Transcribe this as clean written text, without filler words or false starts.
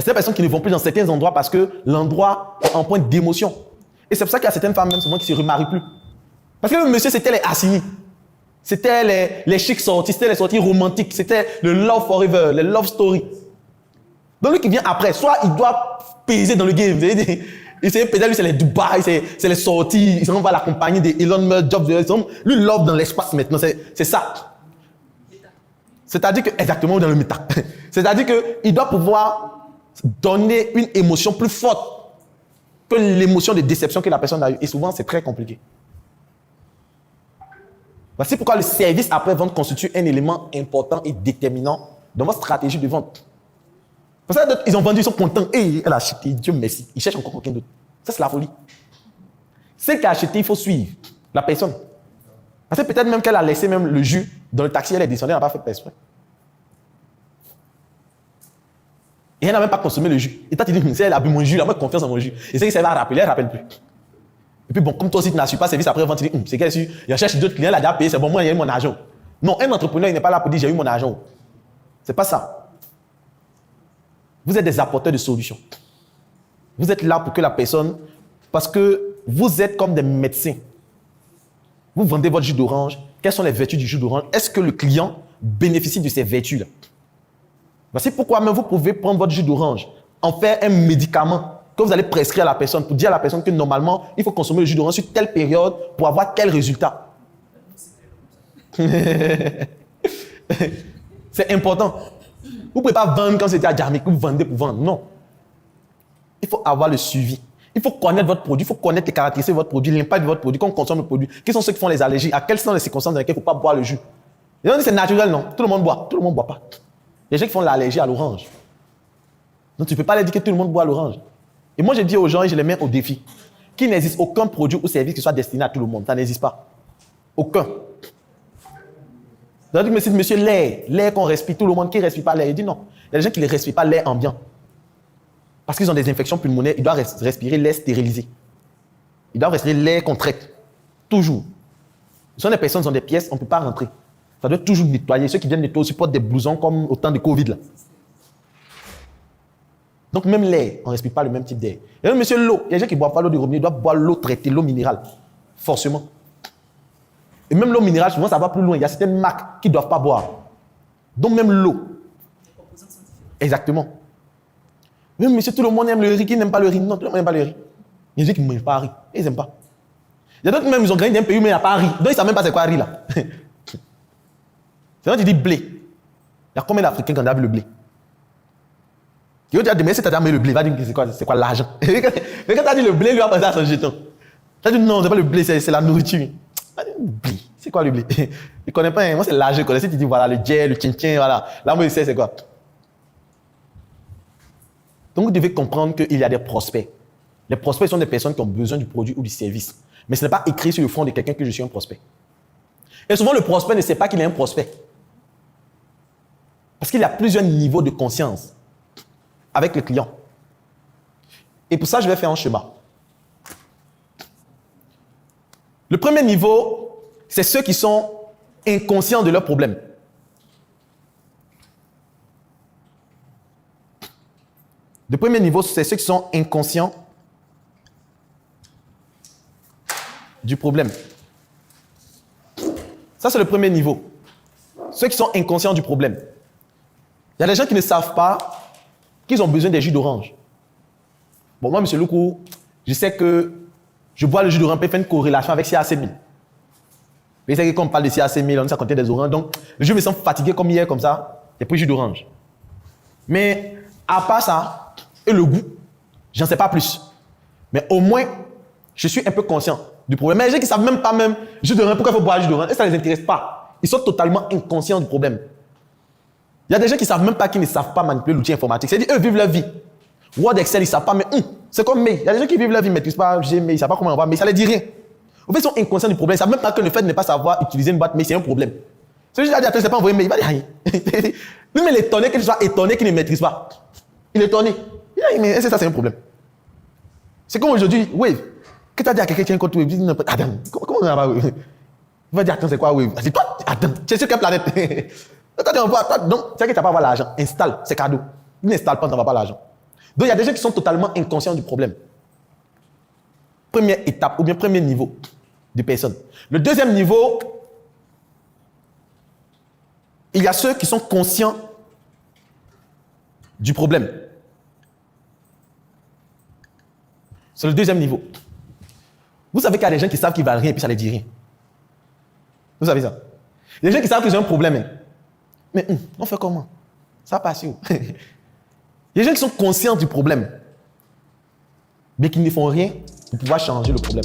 C'est des personnes qui ne vont plus dans certains endroits parce que l'endroit est en point d'émotion. Et c'est pour ça qu'il y a certaines femmes même souvent qui ne se remarient plus. Parce que le monsieur, c'était les assignés. C'était les chics sorties, c'était les sorties romantiques, c'était le love forever, le love story. Donc lui qui vient après, soit il doit peser dans le game. Peut-être lui c'est les Dubaï, c'est les sorties, on va l'accompagner des Elon Musk, Jobs, lui love dans l'espace maintenant, c'est ça. C'est-à-dire que, exactement dans le méta. C'est-à-dire qu'il doit pouvoir donner une émotion plus forte que l'émotion de déception que la personne a eue. Et souvent c'est très compliqué. Voici pourquoi le service après-vente constitue un élément important et déterminant dans votre stratégie de vente. Parce que ils ont vendu, ils sont contents. Et elle a acheté, Dieu merci. Ils cherchent encore quelqu'un d'autre. Ça, c'est la folie. Celle qui a acheté, il faut suivre la personne. Parce que peut-être même qu'elle a laissé même le jus dans le taxi, elle est descendue, elle n'a pas fait exprès. Et elle n'a même pas consommé le jus. Et toi, tu dis, elle a bu mon jus, elle a moins confiance en mon jus. Et c'est que ça va rappeler, elle ne rappelle plus. Et puis bon, comme toi aussi, tu n'assures pas service après-vente, tu dis, c'est qu'elle suit, il cherche d'autres clients, elle a déjà payé, c'est bon, moi, il y a eu mon argent. Non, un entrepreneur, il n'est pas là pour dire, j'ai eu mon argent. C'est pas ça. Vous êtes des apporteurs de solutions. Vous êtes là pour que la personne, parce que vous êtes comme des médecins. Vous vendez votre jus d'orange. Quelles sont les vertus du jus d'orange? Est-ce que le client bénéficie de ces vertus-là? Voici pourquoi même vous pouvez prendre votre jus d'orange, en faire un médicament que vous allez prescrire à la personne pour dire à la personne que normalement, il faut consommer le jus d'orange sur telle période pour avoir tel résultat. C'est important. Vous ne pouvez pas vendre comme c'était à Djamaica, vous vendez pour vendre. Non. Il faut avoir le suivi. Il faut connaître votre produit, il faut connaître les caractéristiques de votre produit, l'impact de votre produit, quand on consomme le produit. Qui sont ceux qui font les allergies? À quelles sont les circonstances dans lesquelles il ne faut pas boire le jus? Et on dit c'est naturel, non. Tout le monde boit. Tout le monde ne boit pas. Il y a des gens qui font l'allergie à l'orange. Donc tu ne peux pas leur dire que tout le monde boit l'orange. Et moi je dis aux gens et je les mets au défi qu'il n'existe aucun produit ou service qui soit destiné à tout le monde. Ça n'existe pas. Aucun. C'est-à-dire que monsieur, l'air qu'on respire, tout le monde qui ne respire pas l'air, il dit non. Il y a des gens qui ne respirent pas l'air ambiant. Parce qu'ils ont des infections pulmonaires, ils doivent respirer l'air stérilisé. Ils doivent respirer l'air qu'on traite. Toujours. Ce sont des personnes dans des pièces, on ne peut pas rentrer. Ça doit toujours nettoyer. Ceux qui viennent nettoyer aussi portent des blousons comme au temps de Covid. Là. Donc même l'air, on ne respire pas le même type d'air. Et même monsieur, l'eau, il y a des gens qui ne boivent pas l'eau du robinet, ils doivent boire l'eau traitée, l'eau minérale. Forcément. Et même l'eau minérale, souvent ça va plus loin. Il y a certaines marques qui ne doivent pas boire. Donc même l'eau. Exactement. Même monsieur, tout le monde aime le riz, qui n'aime pas le riz. Non, tout le monde n'aime pas le riz. Il y a des gens qui ne mangent pas le riz. Ils n'aiment pas. Il y a d'autres même, ils ont gagné d'un pays, mais il n'y a pas de riz. Donc ils ne savent même pas c'est quoi le riz là. C'est quand tu dis blé. Il y a combien d'Africains qui ont vu le blé? Et tu as dit, mais si tu as dit le blé, il va dire c'est quoi l'argent? Mais quand tu as dit le blé, lui va penser à son jeton. Tu as dit non, ce n'est pas le blé, c'est la nourriture. Blé. C'est quoi le blé? Il ne connaît pas. Hein. Moi, c'est l'argent. Je connais. Si tu dis voilà, le djel, le tchin-tchin, voilà. Là, moi, je sais c'est quoi. Donc, vous devez comprendre qu'il y a des prospects. Les prospects sont des personnes qui ont besoin du produit ou du service. Mais ce n'est pas écrit sur le front de quelqu'un que je suis un prospect. Et souvent, le prospect ne sait pas qu'il est un prospect. Parce qu'il y a plusieurs niveaux de conscience avec le client. Et pour ça, je vais faire un schéma. Le premier niveau, c'est ceux qui sont inconscients de leurs problèmes. Le premier niveau, c'est ceux qui sont inconscients du problème. Ça, c'est le premier niveau. Ceux qui sont inconscients du problème. Il y a des gens qui ne savent pas qu'ils ont besoin des jus d'orange. Bon, moi, M. Loukou, je sais que je bois le jus d'orange, peut faire une corrélation avec CAC1000. Vous savez que quand on parle de CAC1000, on dit ça contient des oranges. Donc, je me sens fatigué comme hier, comme ça, j'ai pris jus d'orange. Mais à part ça, et le goût, j'en sais pas plus. Mais au moins, je suis un peu conscient du problème. Mais il y a des gens qui ne savent même pas même jus d'orange, pourquoi il faut boire le jus d'orange. Et ça ne les intéresse pas. Ils sont totalement inconscients du problème. Il y a des gens qui ne savent même pas, qui ne savent pas manipuler l'outil informatique. C'est-à-dire, eux vivent leur vie. Word, Excel, ils ne savent pas, mais c'est comme mail. Il y a des gens qui vivent leur vie, ils ne maîtrisent pas Gmail, ils ne savent pas comment on va, mais ça ne les dit rien. En fait, ils sont inconscients du problème. Ils ne savent même pas que le fait de ne pas savoir utiliser une boîte mail, c'est un problème. Celui qui a dit, attends, je ne sais pas envoyer mail, il va dire rien. Lui, mais il est étonné qu'il soit étonné qu'il ne maîtrise pas. Il est étonné. Il dit, mais est-ce que ça, c'est un problème? C'est comme aujourd'hui, Wave. Que tu as dit à quelqu'un qui a un compte Wave, il dit, attends, comment on va Wave? Il va dire, attends, c'est quoi Wave? C'est toi, attends, tu es sur quelle planète? Donc, c'est que tu n'as pas avoir l'argent. Installe, c'est cadeau. N'installe pas, tu n'as pas l'argent. Donc, il y a des gens qui sont totalement inconscients du problème. Première étape, ou bien premier niveau de personne. Le deuxième niveau, il y a ceux qui sont conscients du problème. C'est le deuxième niveau. Vous savez qu'il y a des gens qui savent qu'ils ne valent rien et puis ça ne les dit rien. Vous savez ça? Il y a des gens qui savent qu'ils ont un problème. Hein. Mais on fait comment? Ça passe où? Il y a des gens qui sont conscients du problème, mais qui ne font rien pour pouvoir changer le problème.